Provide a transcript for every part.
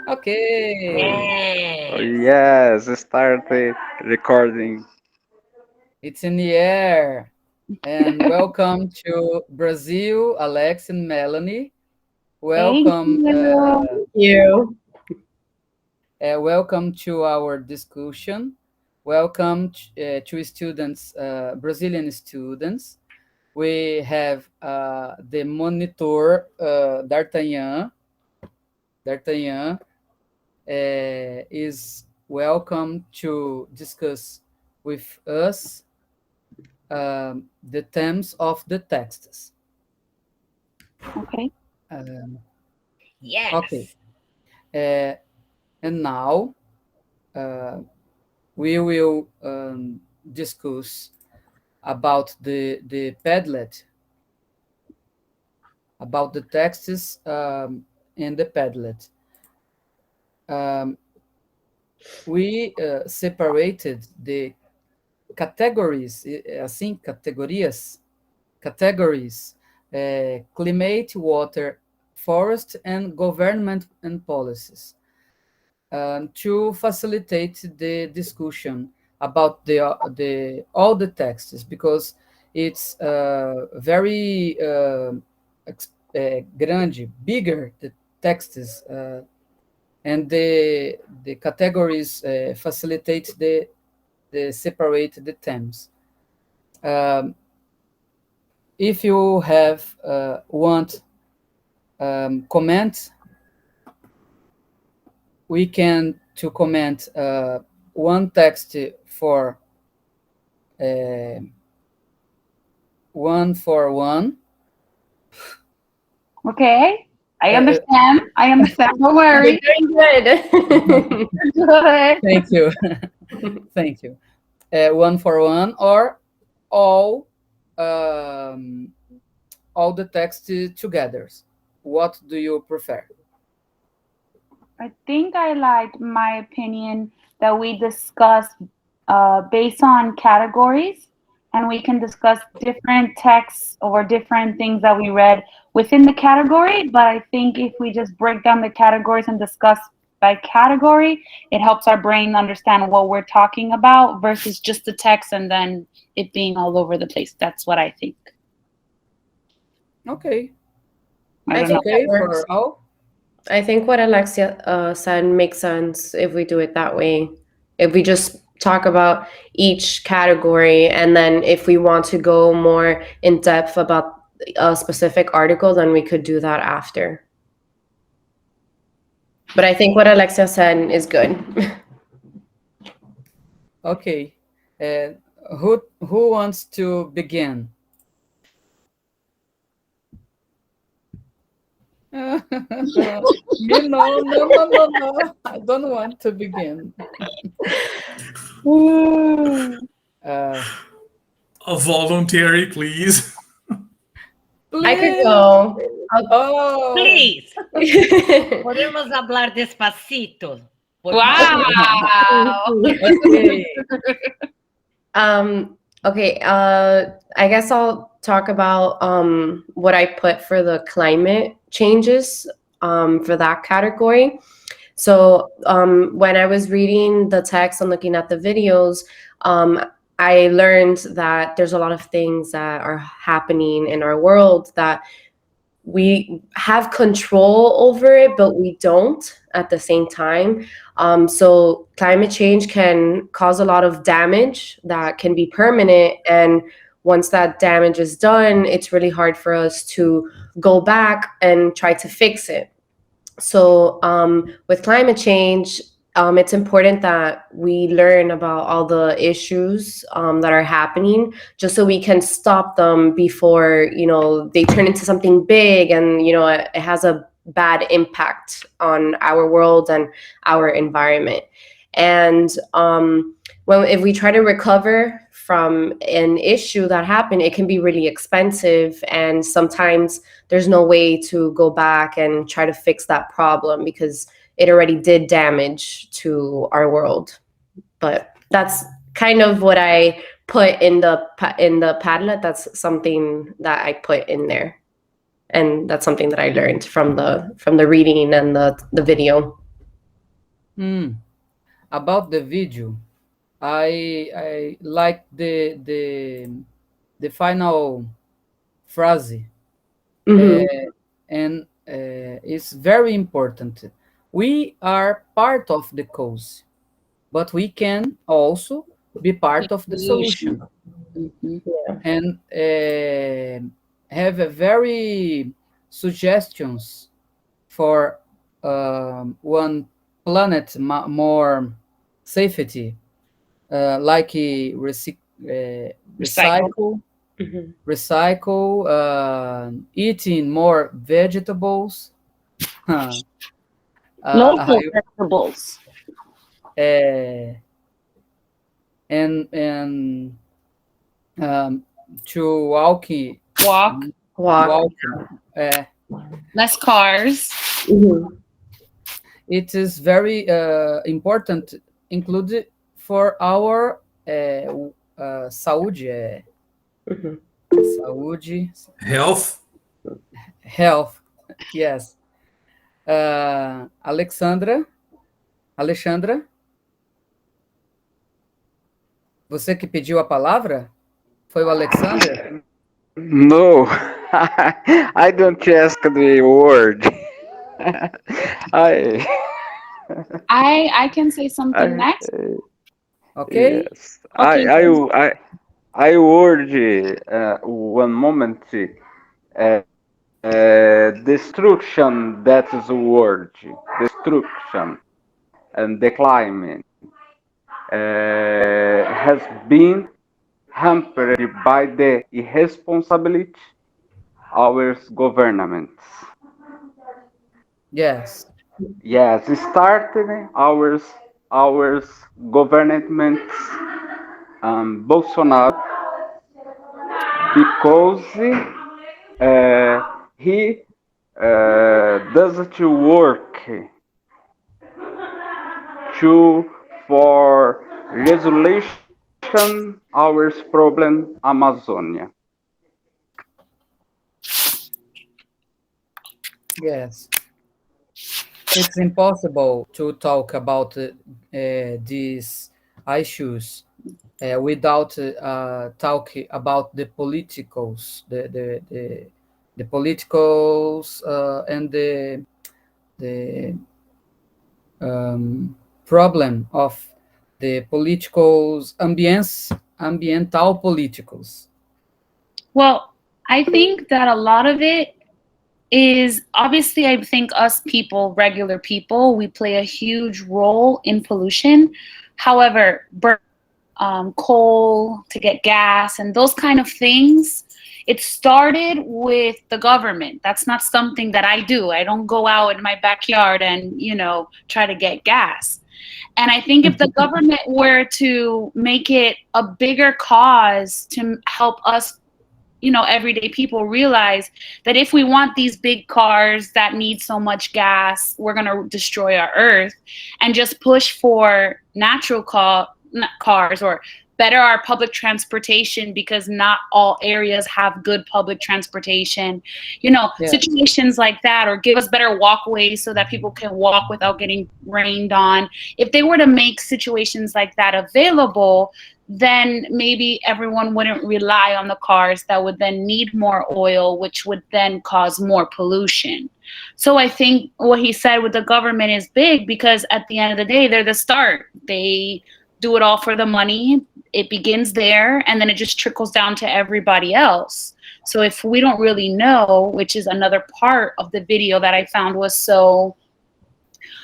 Okay, Oh, Yes. yes, start the recording. it's in the air. And welcome to Brazil, Alex and Melanie. Thank Welcome, you. You. welcome to our discussion. Welcome to students, Brazilian students. We have the monitor, D'Artagnan. D'Artagnan is welcome to discuss with us the themes of the texts. Okay. Um, okay, Yes. uh, and now uh, we will discuss about the Padlet, about the texts in the Padlet. Um, we separated the categories, assim, categories, climate, water, forest, and government and policies, to facilitate the discussion about the all the texts, because it's very grande, bigger the texts, and the categories facilitate the separate the themes. Um, if you have want comment, we can to comment one text for uh, one for one. Okay. I Uh, understand. I understand. Don't You're worry. doing good. Good. thank you, thank you. One for one or all um, all the text together. What do you prefer? I think I liked my opinion that we discussed based on categories, and we can discuss different texts or different things that we read within the category. But I think if we just break down the categories and discuss by category, it helps our brain understand what we're talking about versus just the text and then it being all over the place. That's what I think. Okay, I I it's don't know. think that okay works. for all. I think what Alexia said makes sense if we do it that way. If we just talk about each category, and then if we want to go more in depth about a specific article, then we could do that after. But I think what Alexia said is good. Okay, uh, who wants to begin? Me, no, no, no, no, no. I don't want to begin. Uh, A voluntary, please. I could please. go. Oh, Please, I'll- podemos hablar despacito. Por Wow. okay. Okay, I guess I'll talk about what I put for the climate changes for that category. So when I was reading the text and looking at the videos, um, I learned that there's a lot of things that are happening in our world that we have control over it, but we don't at the same time. So climate change can cause a lot of damage that can be permanent. And once that damage is done, it's really hard for us to go back and try to fix it. So, with climate change, it's important that we learn about all the issues that are happening, just so we can stop them before they turn into something big, and it has a bad impact on our world and our environment. And if we try to recover from an issue that happened, it can be really expensive, and sometimes there's no way to go back and try to fix that problem because it already did damage to our world. But that's kind of what I put in the Padlet. That's something that I put in there, and that's something that I learned from the reading and the video. About the video, I like the final phrase, Mm-hmm. and it's very important. We are part of the cause, but we can also be part of the solution, Mhm. and have a very suggestions for one planet more safety, like Recycle. recycle, Mm-hmm. eating more vegetables. Huh. Local I- vegetables. uh, and um, to Walk. Walk. walk. Uh, Less cars. Mm-hmm. it is very important, include for our saúde, Mm-hmm. saúde, Health. health. Yes. Alexandra, Alexandra, você que pediu a palavra? Foi o Alexander? No, I don't ask the word. I, I can say something I, next. Ok? yes, Okay, so I word one moment. Destruction, that is a word. Destruction and decline has been hampered by the irresponsibility of our governments. Yes. Yes, starting our governments, Bolsonaro, because he doesn't work to for resolution our problem Amazonia. Yes. It's impossible to talk about these issues without talking about the politicals, the politicals and the problem of the politicals ambiental politicals. well, I think that a lot of it is obviously, I think us people, regular people, we play a huge role in pollution. However, coal to get gas and those kind of things, it started with the government. That's not something that I do. I don't go out in my backyard and, try to get gas. And I think if the government were to make it a bigger cause to help us, everyday people realize that if we want these big cars that need so much gas, we're going to destroy our earth, and just push for natural cars, or better our public transportation, because not all areas have good public transportation, Yes. situations like that, or give us better walkways so that people can walk without getting rained on. If they were to make situations like that available, then maybe everyone wouldn't rely on the cars that would then need more oil, which would then cause more pollution. So I think what he said with the government is big, because at the end of the day, they're the start. They do it all for the money. It begins there, and then it just trickles down to everybody else. So if we don't really know, which is another part of the video that I found was so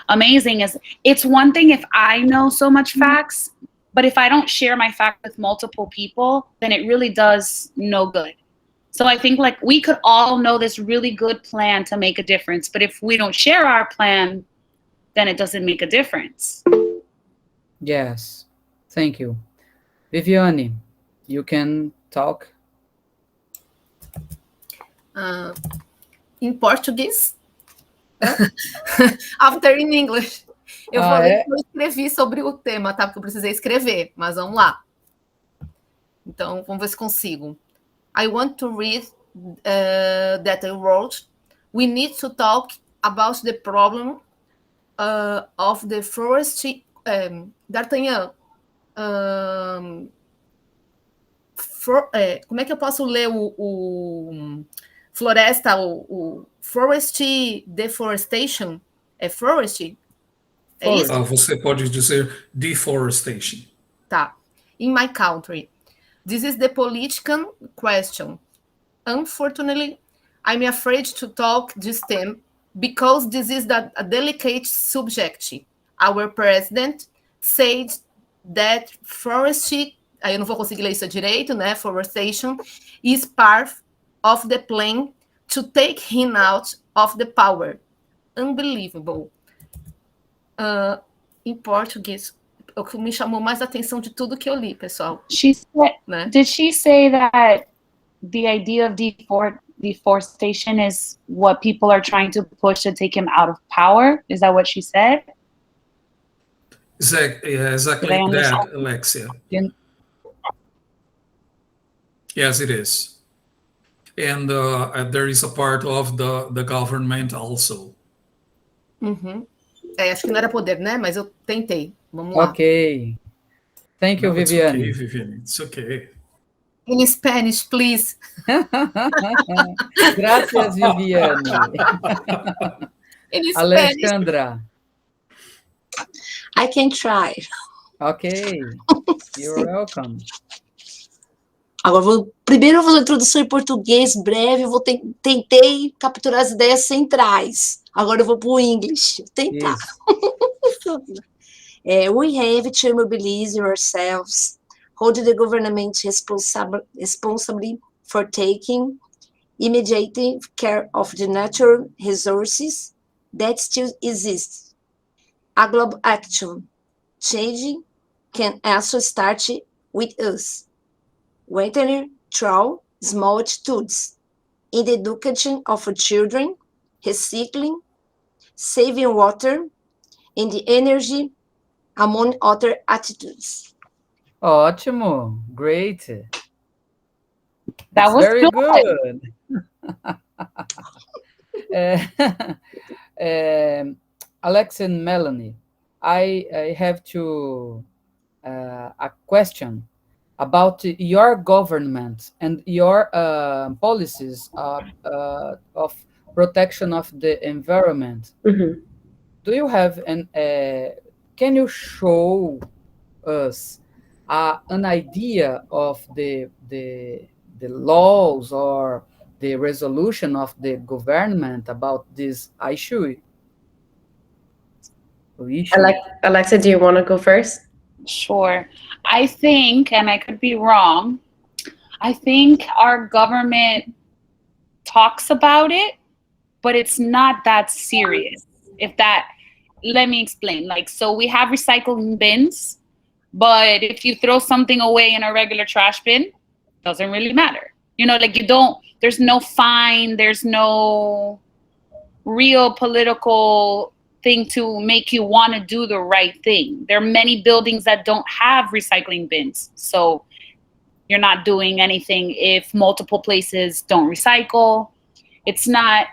amazing, is it's one thing if I know so much facts, but if I don't share my facts with multiple people, then it really does no good. So I think like we could all know this really good plan to make a difference, but if we don't share our plan, then it doesn't make a difference. Yes. Thank you. Viviane, you can talk. Em português, after in English. Eu falei que eu escrevi sobre o tema, tá? Porque eu precisei escrever, mas vamos lá. Então, vamos ver se consigo. I want to read that I wrote. We need to talk about the problem of the forest. D'Artagnan, como é que eu posso ler o floresta, o forest deforestation? É forest? É isso? Você pode dizer deforestation. Tá. In my country. This is the political question. Unfortunately, I'm afraid to talk this theme because this is a delicate subject. Our president said that forestry, aí eu não vou conseguir ler isso direito, né? Forestation is part of the plan to take him out of the power. Unbelievable. Em português, o que me chamou mais a atenção de tudo que eu li, pessoal. Né? Did she say that the idea of deforestation is what people are trying to push to take him out of power? Is that what she said? Exactly Did I understand? that, Alexia. Can- Yes, it is. And there is a part of the government also. Uhum. Acho que não era poder, né? Mas eu tentei. Vamos lá. Ok. Thank you, No, it's Viviane. okay, Viviane. It's okay. In Spanish, please. Gracias, Viviane. In Spanish. Alexandra. I can try. Ok. You're welcome. Agora, primeiro eu vou fazer uma introdução em português breve, eu tentei capturar as ideias centrais. Agora eu vou para o English. Tentar. We have to mobilize ourselves, hold the government responsibly for taking immediate care of the natural resources that still exist. A global action change can also start with us. Whether through small attitudes in the education of children, recycling, saving water, and the energy, among other attitudes. Ótimo. Great. That It's was very good. Alex and Melanie, I have to a question about your government and your policies of protection of the environment. Mhm. Do you have can you show us an idea of the laws or the resolution of the government about this issue? Alexa, do you want to go first? Sure. I think, and I could be wrong, I think our government talks about it, but it's not that serious. Let me explain. Like, so we have recycling bins, but if you throw something away in a regular trash bin, doesn't really matter. You know, like there's no fine, there's no real political thing to make you want to do the right thing. There are many buildings that don't have recycling bins. So you're not doing anything if multiple places don't recycle. It's not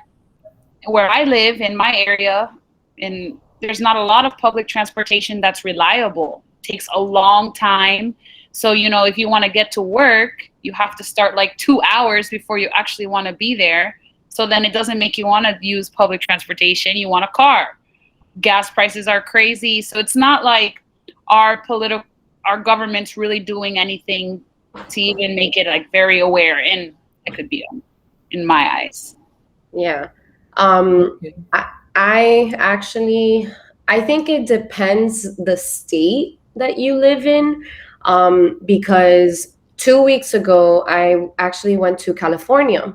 where I live in my area, and there's not a lot of public transportation that's reliable. It takes a long time. So, you know, if you want to get to work, you have to start like 2 hours before you actually want to be there. So then it doesn't make you want to use public transportation. You want a car. Gas prices are crazy. So it's not like our government's really doing anything to even make it like very aware. And it could be in my eyes. Yeah. I actually, I think it depends the state that you live in, because 2 weeks ago, I actually went to California.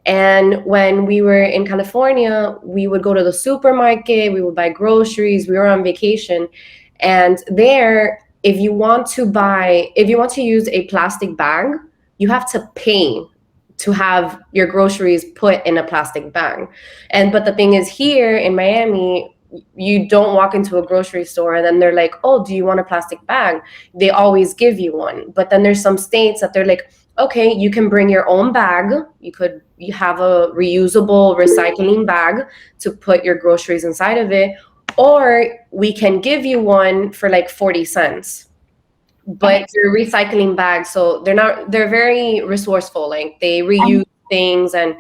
And when we were in California, we would go to the supermarket, we would buy groceries, we were on vacation. And there, if you want to use a plastic bag, you have to pay to have your groceries put in a plastic bag. But the thing is, here in Miami, you don't walk into a grocery store and then they're like, oh, do you want a plastic bag? They always give you one. But then there's some states that they're like, okay, you can bring your own bag. You have a reusable recycling bag to put your groceries inside of it. or we can give you one for like 40 cents. But they're recycling bags, so they're very resourceful. Like they reuse things, and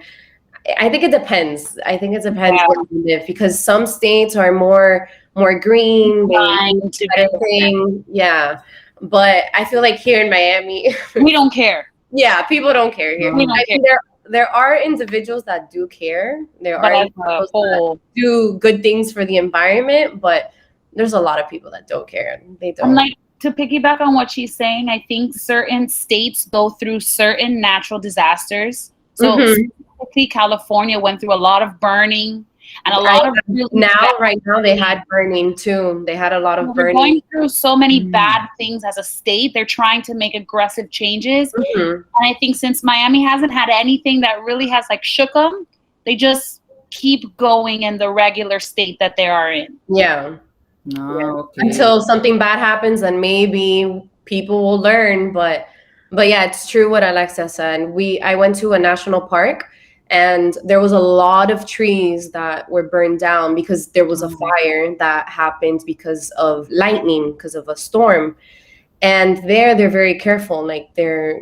I think it depends. I think it depends Yeah. where you live, because some states are more green, they Trying use to better do that. thing. Yeah. But I feel like here in Miami, We don't care. yeah, people don't care here. We No. I don't care. mean, there are individuals that do care. There But are as a individuals that whole, do good things for the environment, but there's a lot of people that don't care. They I'm don't. like, to piggyback on what she's saying, I think certain states go through certain natural disasters. So Mhm. specifically, California went through a lot of burning and a I lot of really now bad right now they had things. burning too. They had a lot of They're burning. going through so many Mm. bad things as a state. They're trying to make aggressive changes. Mhm. And I think since Miami hasn't had anything that really has like shook them, they just keep going in the regular state that they are in. Yeah. No, okay. Until something bad happens, then maybe people will learn. But yeah, it's true what Alexa said. I went to a national park, and there was a lot of trees that were burned down because there was a Mm. fire that happened because of lightning, because of a storm. And they're very careful. Like they're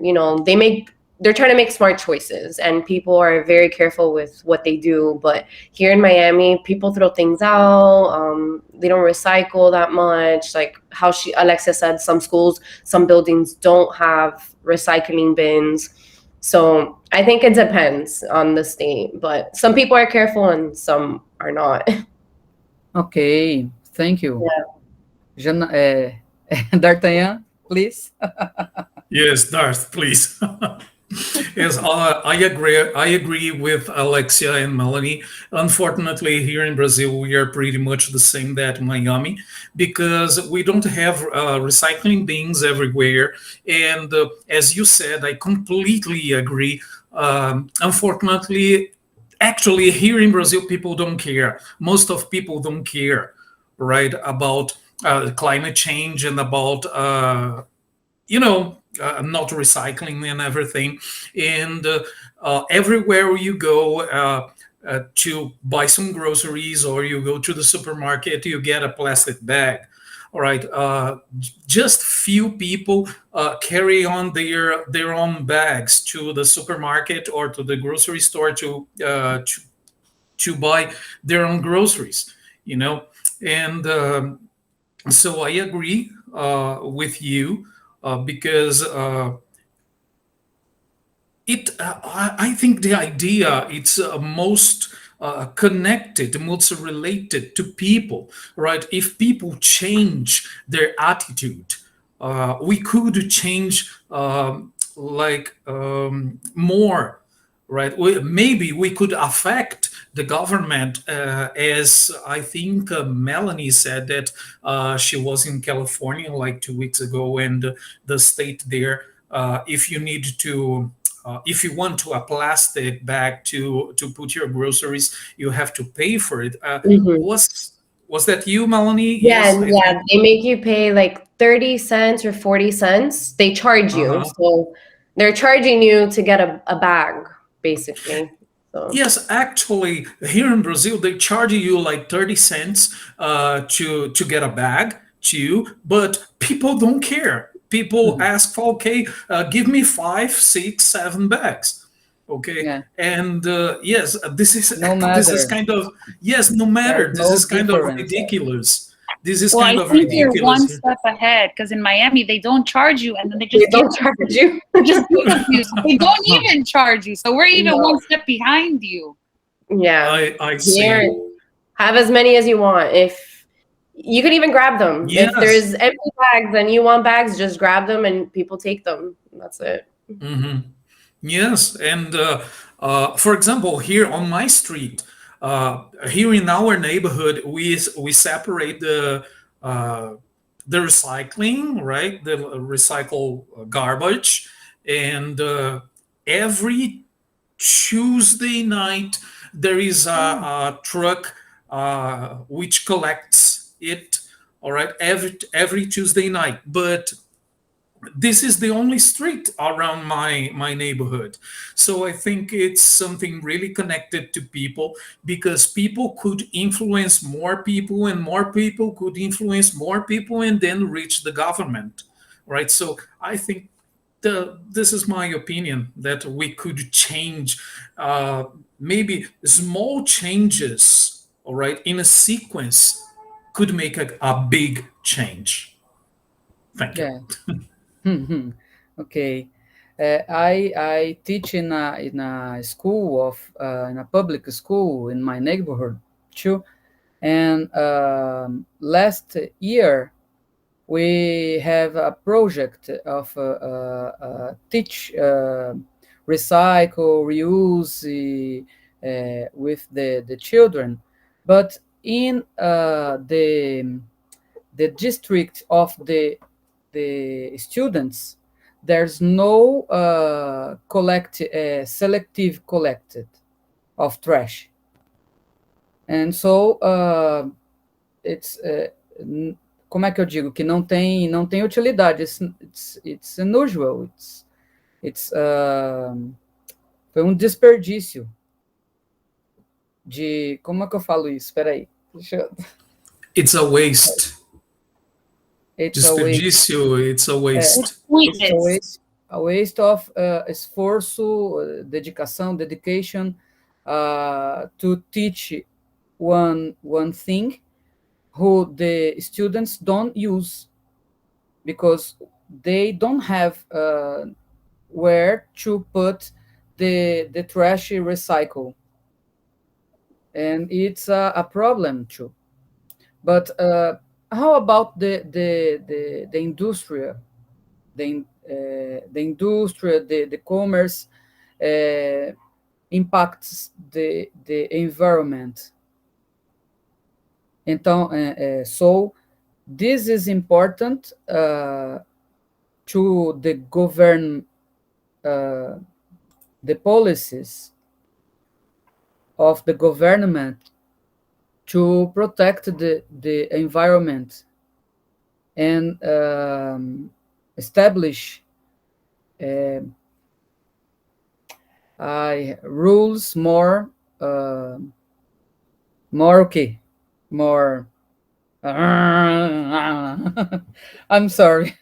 trying to make smart choices, and people are very careful with what they do. But here in Miami, people throw things out. They don't recycle that much. Like how Alexa said, some schools, some buildings don't have recycling bins. So I think it depends on the state, but some people are careful and some are not. Okay, thank you. Yeah. D'Artagnan, please. Yes, Darth, please. Yes, I agree with Alexia and Melanie. Unfortunately, here in Brazil, we are pretty much the same that Miami, because we don't have recycling bins everywhere. And as you said, I completely agree. Unfortunately, actually, here in Brazil, people don't care. Most of people don't care, right, about climate change and about not recycling and everything. And everywhere you go to buy some groceries, or you go to the supermarket, you get a plastic bag. All right. Just few people carry on their own bags to the supermarket or to the grocery store to buy their own groceries. You know, and so I agree with you because I think the idea it's most connected, most related to people, right? If people change their attitude, we could change more, right? Maybe we could affect the government, as I think Melanie said that she was in California like 2 weeks ago, and the state there, if you need to if you want to a plastic bag to put your groceries, you have to pay for it. Mhm. Was that you, Melanie? Yeah, Yes, I yeah, think. they make you pay like 30 cents or 40 cents. They charge you. Uh-huh. So they're charging you to get a bag, basically. So Yes, actually, here in Brazil, they charge you like 30 cents to get a bag too, but people don't care. People Mhm. ask for, okay, give me 5, 6, 7 bags. Okay, Yeah, and yes, this is no this is matter. kind of, yes, no There's matter, this no is kind of difference. ridiculous. This is Well, kind I of think you're one ridiculous. step ahead because in Miami they don't charge you and then they they just give don't charge you. they just give you. So they don't Huh. even charge you. So we're even No. one step behind you. Yeah. I Here, see. have as many as you want. If you can even grab them. If Yes. there's empty bags and you want bags, just grab them and people take them. That's it. Hmm. Yes, and for example, here on my street, here in our neighborhood, we separate uh, the recycling, right? The recycle garbage, and every Tuesday night there is a truck which collects it. All right, every Tuesday night, but this is the only street around my neighborhood. So I think it's something really connected to people, because people could influence more people, and more people could influence more people, and then reach the government, right? So I think this is my opinion, that we could change, uh, maybe small changes, all right, in a sequence, could make a big change. Thank you. Yeah. Okay. I teach in a school of in a public school in my neighborhood too, and last year we have a project of teach recycle, reuse with the children, but in the district of the students, there's no selective collected of trash, and so it's como é que eu digo que não tem utilidade. It's unusual. Foi um desperdício de, como é que eu falo isso? Espera aí. It's a waste. It's a waste. Desperdício, it's a waste. It's a waste of esforço, dedicação, dedication to teach one thing who the students don't use because they don't have where to put the trash recycle, and it's a problem too. But how about the industry, the industry, the commerce impacts the environment? Então, so this is important to the govern the policies of the government to protect the environment and establish rules more okay, more I'm sorry.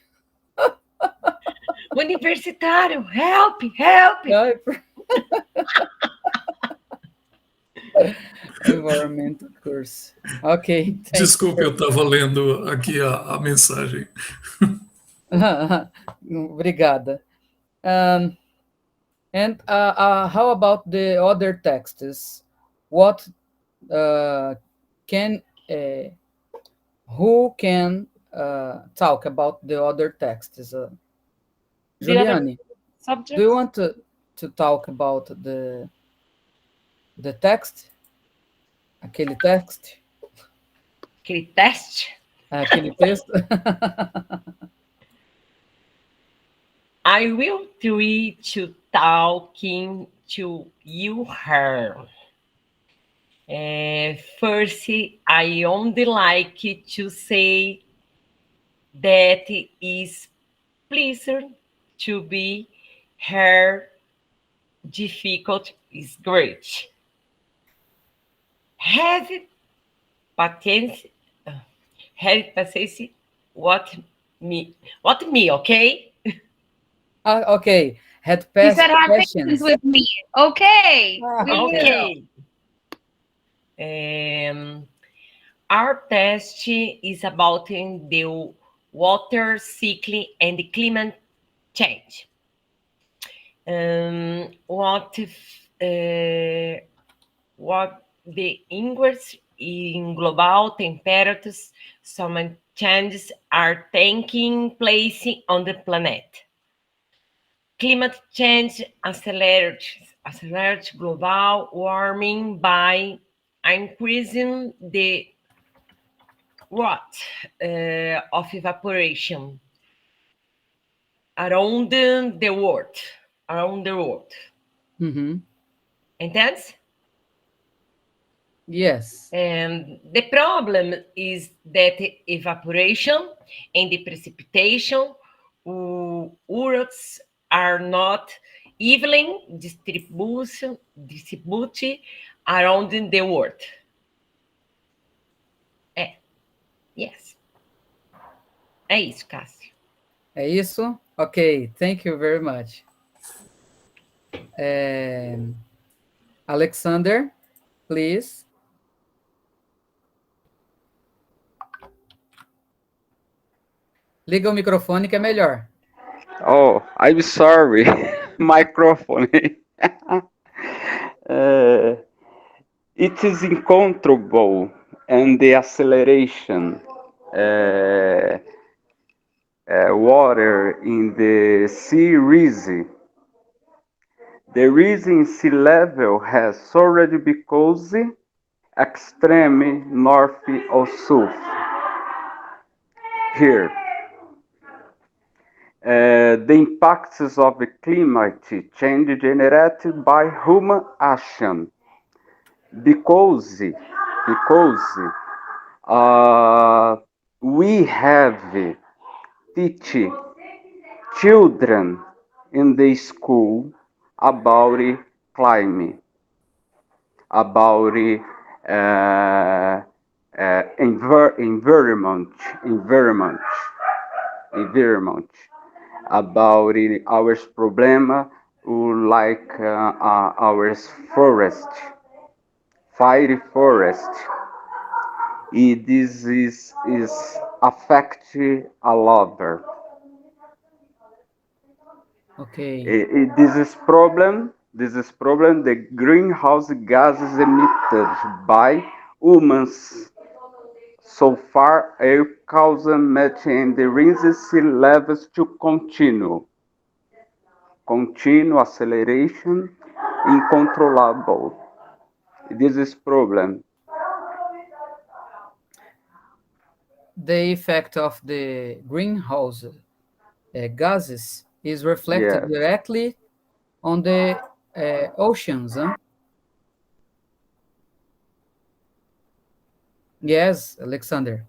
Universitário, help, help! Environmental course. Ok, Desculpe, eu estava lendo aqui a mensagem. Obrigada. And how about the other texts? What can who can talk about the other texts? Juliane, Subjects? do you want to talk about the text? Aquele text? Aquele teste. Aquele texto? I will try to talking to you her. First, I only like to say that is pleasure to be her. Difficult is great. Have patience. Have patience. What me? Okay. Okay. Had He past said have questions. patience with me. Okay. We will. Okay. Our test is about the water cycle and the climate change. What the increase in global temperatures, some changes are taking place on the planet. Climate change accelerates global warming by increasing the rate of evaporation around the world. Mm-hmm. Entende? Yes. And the problem is that evaporation and the precipitation Urals are not evenly distributed around the world. É, yes. É isso, Cássio. É isso? Ok, thank you very much. Alexander, please. Liga o microfone que é melhor. Oh, I'm sorry. Microphone. Uh, it is incontrollable and the acceleration water in the sea rise. The rise in sea level has soared because extreme north or south. Here, the impacts of climate change generated by human action because we have teach children in the school about climate, about environment, about our problem like our forest, fire forest. This is affect a lover. Ok, This is problem the greenhouse gases emitted by humans so far air causing methane the raises sea levels to continue acceleration uncontrollable. This is problem. the effect of the greenhouse gases is reflected Yes, directly on the oceans. Huh? Yes, Alexander. yes,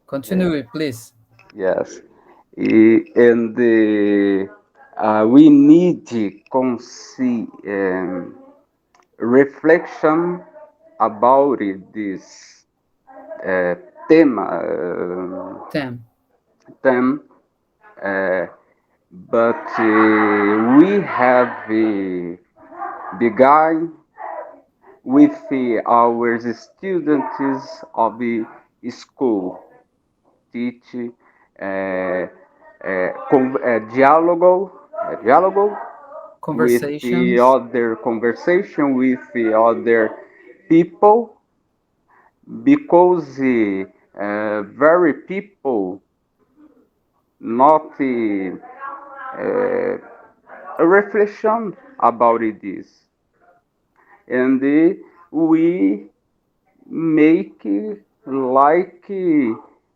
Continue, please. yes. And we need to reflection about this uh, tema, Tam. them, uh, but we have begun with our students of the school teach dialogue with the Conversations. other conversation with the other people because very people not a reflection about this and we make like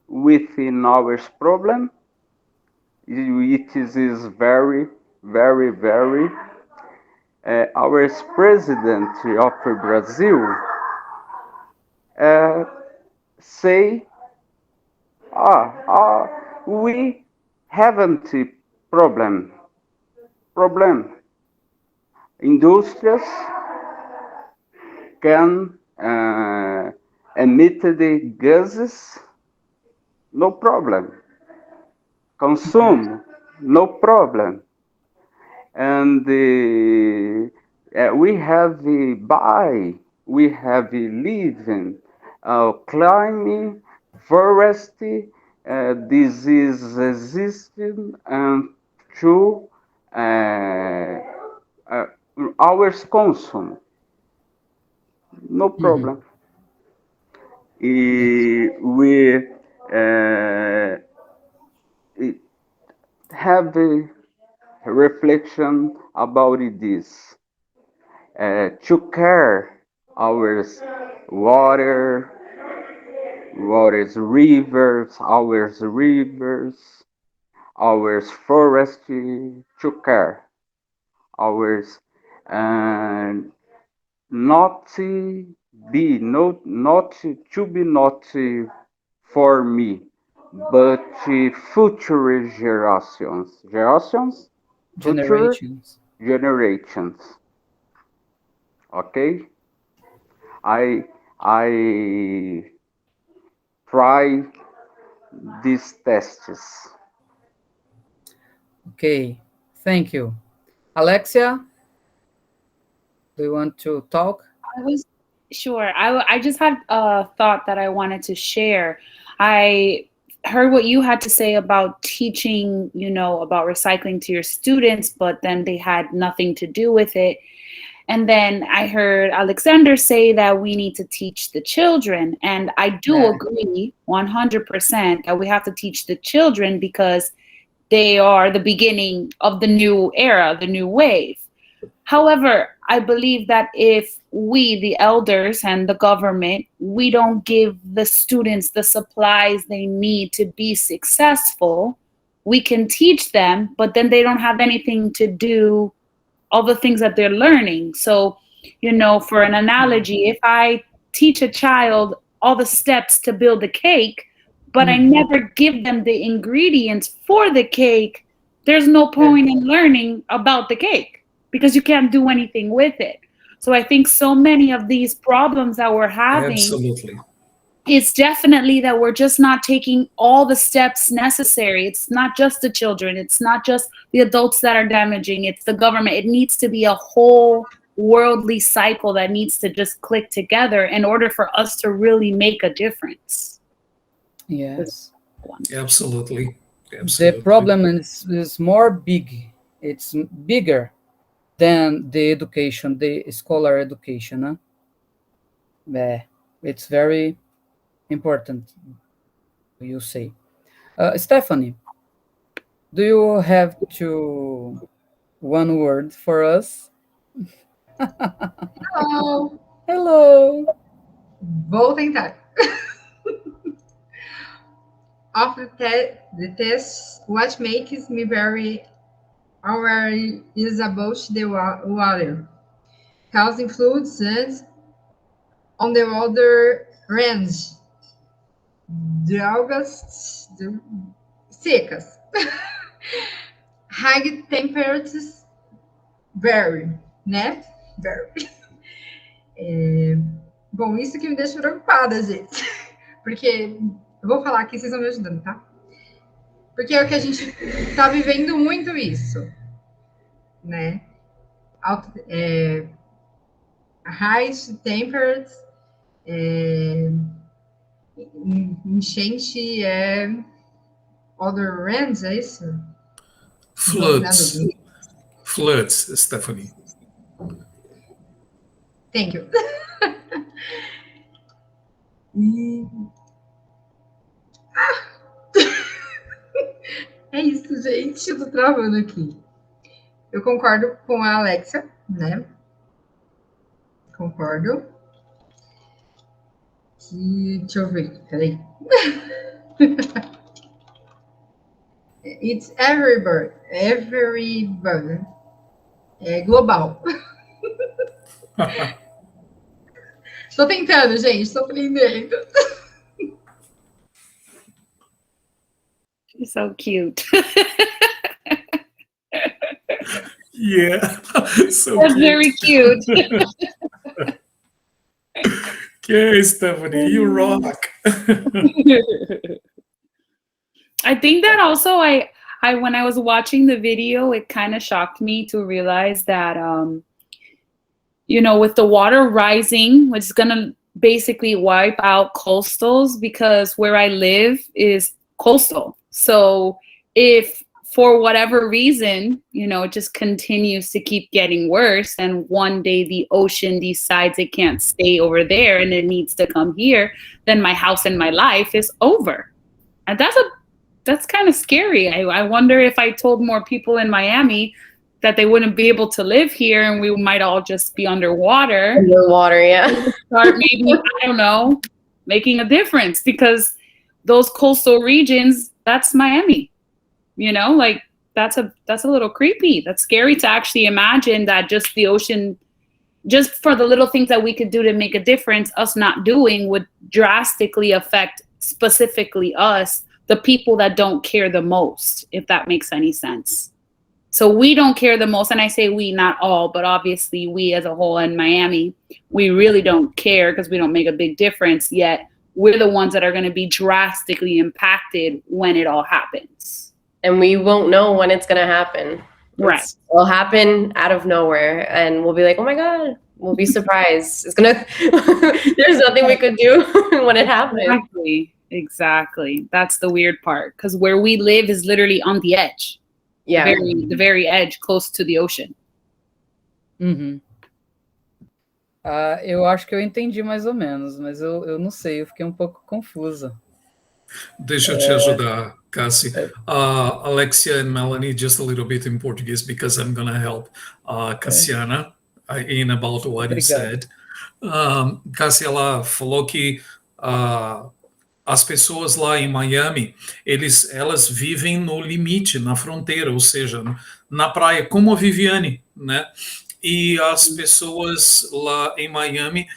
within our problem it is very very our president of Brazil uh, say we haven't problem industries can emit the gases no problem consume no problem and we have we have living climbing forest this is existing and to uh, uh, our consume no Mhm. problem. Yes. We have a reflection about this to care our water, our forest to care ours and not be not to be not for me but future generations, future Generations. generations. Okay, I I try these tests. Okay, thank you. Alexia, do you want to talk? I was sure. I just had a thought that I wanted to share. I heard what you had to say about teaching, about recycling to your students, but then they had nothing to do with it. And then I heard Alexander say that we need to teach the children. And I do Yeah. agree 100% that we have to teach the children because they are the beginning of the new era, the new wave. However, I believe that if we, the elders and the government, we don't give the students the supplies they need to be successful, we can teach them, but then they don't have anything to do all the things that they're learning. So, for an analogy, if I teach a child all the steps to build a cake, but I Mhm. never give them the ingredients for the cake, there's no Yeah. point in learning about the cake because you can't do anything with it. So I think so many of these problems that we're having, Absolutely. it's definitely that we're just not taking all the steps necessary. It's not just the children, it's not just the adults that are damaging, it's the government. It needs to be a whole worldly cycle that needs to just click together in order for us to really make a difference. Yes. Absolutely. The Absolutely. problem is more big. It's bigger than the education, the scholar education. Huh? Yeah. It's very important, you say. Stephanie, do you have to one word for us? Hello. Hello. Vou tentar. Of the test, what makes me very aware is about the water, causing floods and on the other range, drogas secas, high temperatures vary, né? Vary. Bom, isso que me deixa preocupada, gente. Porque eu vou falar aqui, vocês vão me ajudando, tá? Porque é o que a gente está vivendo muito isso, né? High temperatures, enchente other rands, é isso? Não ouvi nada Floods. de Floods, Stephanie. Thank you. E... É isso, gente. Eu tô travando aqui. Eu concordo com a Alexa, né? Concordo. Deixa eu ver, peraí. It's everybody. Everybody. É global. Tô tentando, gente. Tô aprendendo. You're so cute. Yeah, so That's cute. very cute. Okay, Stephanie, you rock. I think that also I when I was watching the video, it kind of shocked me to realize that with the water rising, which is gonna basically wipe out coastals because where I live is coastal. So if for whatever reason, it just continues to keep getting worse, and one day the ocean decides it can't stay over there and it needs to come here, then my house and my life is over. And that's kind of scary. I wonder if I told more people in Miami that they wouldn't be able to live here and we might all just be underwater. Underwater, yeah. Start maybe, I don't know, making a difference because those coastal regions, that's Miami. Like that's a little creepy. That's scary to actually imagine that just the ocean, just for the little things that we could do to make a difference, us not doing would drastically affect specifically us the people that don't care the most, if that makes any sense. So we don't care the most, and I say we, not all, but obviously we as a whole in Miami, we really don't care because we don't make a big difference, yet we're the ones that are going to be drastically impacted when it all happens. And we won't know when it's going to happen. Right. It'll happen out of nowhere, and we'll be like, oh my God, we'll be surprised. It's going to, there's nothing we could do when it happens. Exactly. That's the weird part, because where we live is literally on the edge. Yeah. The very edge, close to the ocean. Uhum. Eu acho que eu entendi mais ou menos, mas eu não sei, eu fiquei um pouco confusa. Deixa eu te ajudar, Cassie. Alexia and Melanie, just a little bit in Portuguese because I'm going to help Cassiana in about what you said. Cassie, ela falou que as pessoas lá em Miami, elas vivem no limite, na fronteira, ou seja, na praia, como a Viviane, né? E as pessoas lá em Miami,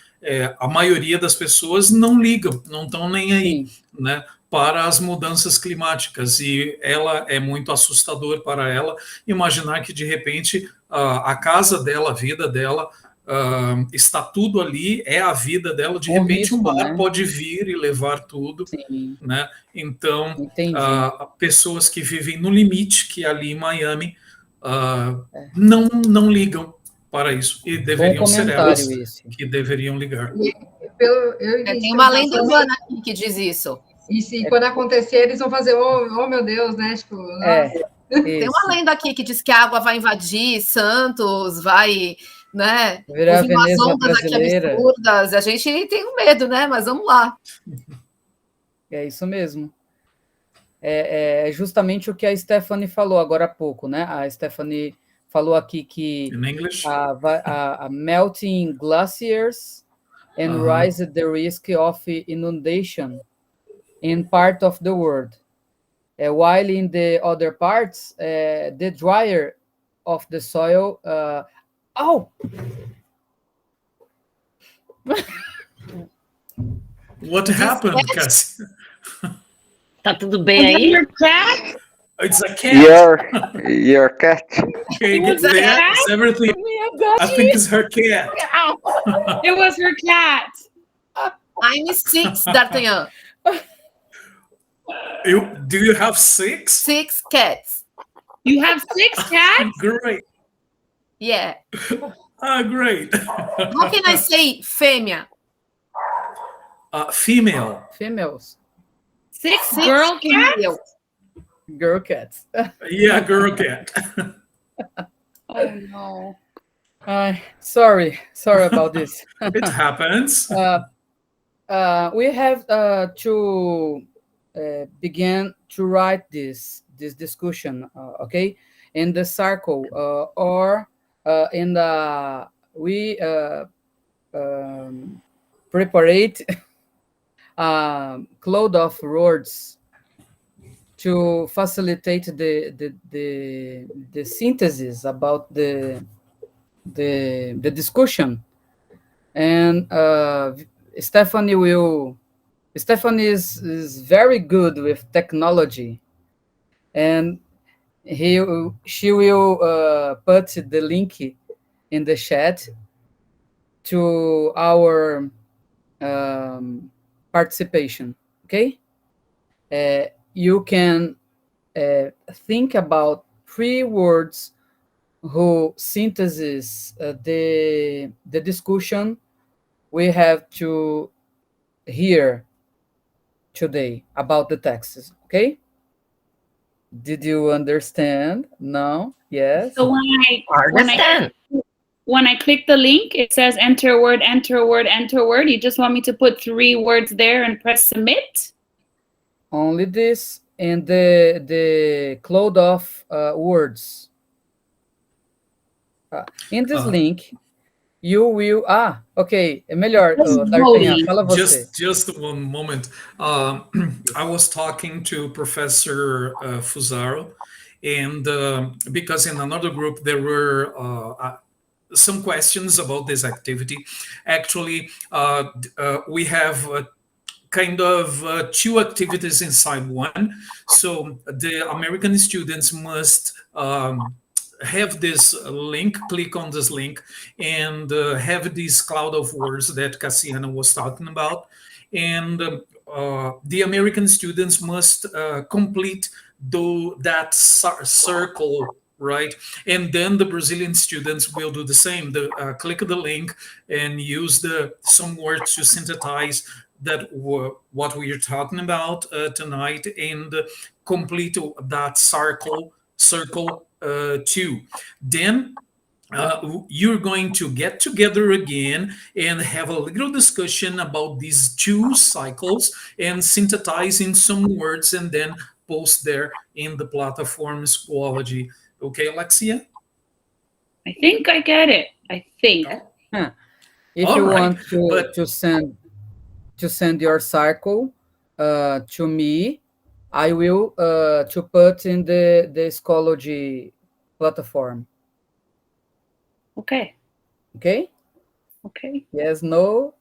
a maioria das pessoas não ligam, não estão nem aí, né, para as mudanças climáticas. E ela é muito assustador para ela imaginar que, de repente, a casa dela, a vida dela, está tudo ali, é a vida dela, de repente o mar pode vir e levar tudo, né? Então, pessoas que vivem no limite, que ali em Miami, não ligam para isso, e deveriam ser elas que deveriam ligar. Tem uma lenda urbana aqui que diz isso. E se quando acontecer, eles vão fazer, oh meu Deus, né? Tipo, tem uma lenda aqui que diz que a água vai invadir Santos, vai, né? Virar umas Veneza ondas brasileira. aqui absurdas. A gente tem um medo, né? Mas vamos lá. É isso mesmo. É justamente o que a Stephanie falou agora há pouco, né? A Stephanie falou aqui que a melting glaciers and rise the risk of inundation in part of the world, while in the other parts, the drier of the soil. What happened, Cassie? Tá tudo bem aí? Your cat? It's a cat. Your cat. Okay, get there. It's everything. I think it's her cat. It was her cat. I'm 6, D'Artagnan. Do you have 6? 6 cats. You have 6 cats? Great. Yeah. Great. How can I say fêmea? Female. Females. 6 girl cats? Girl cats. Yeah, girl cat. Oh no. Sorry about this. It happens. We have to begin to write this discussion, okay, in the circle or in the preparate cloud of words to facilitate the synthesis about the discussion. And Stephanie is very good with technology, and she will put the link in the chat to our participation. Okay, you can think about 3 words who synthesis the discussion we have to hear today about the texts. Okay, did you understand? No? Yes? So when I click the link, it says enter word, enter word, enter word. You just want me to put 3 words there and press submit? Only this and the cloud of words. In this link, you will... ok. É melhor, D'Artagnan, fala você. Just one moment. I was talking to Professor Fusaro, and because in another group there were some questions about this activity. Actually, we have kind of two activities inside one. So the American students must have this link, click on this link, and have this cloud of words that Cassiana was talking about. And the American students must complete that circle, right? And then the Brazilian students will do the same. Click the link and use some words to synthesize what we are talking about tonight, and complete that circle too. Then you're going to get together again and have a little discussion about these two cycles and synthesizing some words and then post there in the platform Schoology. Okay, Alexia? I think I get it. I think. If All you right, want to send your cycle to me, I will to put in the Schoology platform. Okay. Okay? Okay. Yes, no?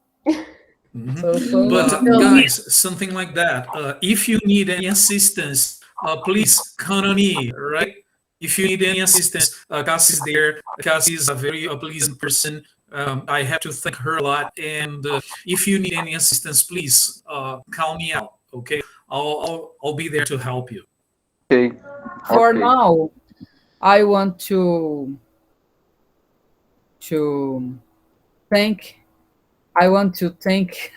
But guys, something like that. If you need any assistance, please count on me, right? If you need any assistance, Cassie is there. Cassie is a very pleasant person. I have to thank her a lot. And if you need any assistance, please call me out. Okay, I'll be there to help you. Okay. For now, I want to thank. I want to thank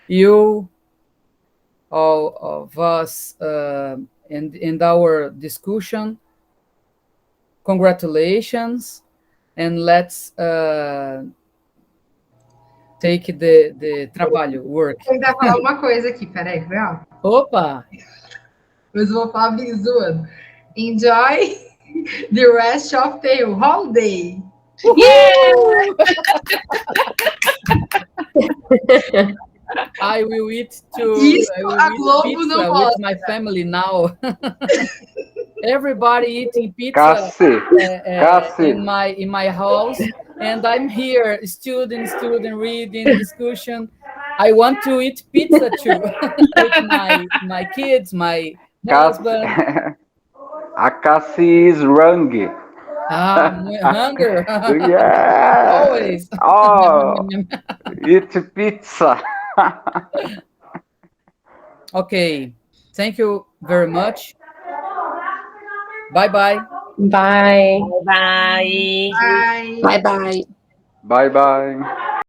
you, all of us, in our discussion. Congratulations, and let's take the trabalho, work. Vou tentar falar uma coisa aqui, peraí, ó. Opa! Mas vou falar bem zoando. Enjoy the rest of the holiday. Yeah! I will eat Isso a Globo pizza não with mostra. my family now. Everybody eating pizza Cassie. in my house, and I'm here, student, reading, discussion. I want to eat pizza too with my kids, my husband. Cassie is wrong. Hunger. Yeah. Always. Oh, eat pizza. Okay. Thank you very much. Bye-bye. Bye. Bye. Bye, bye. Bye bye.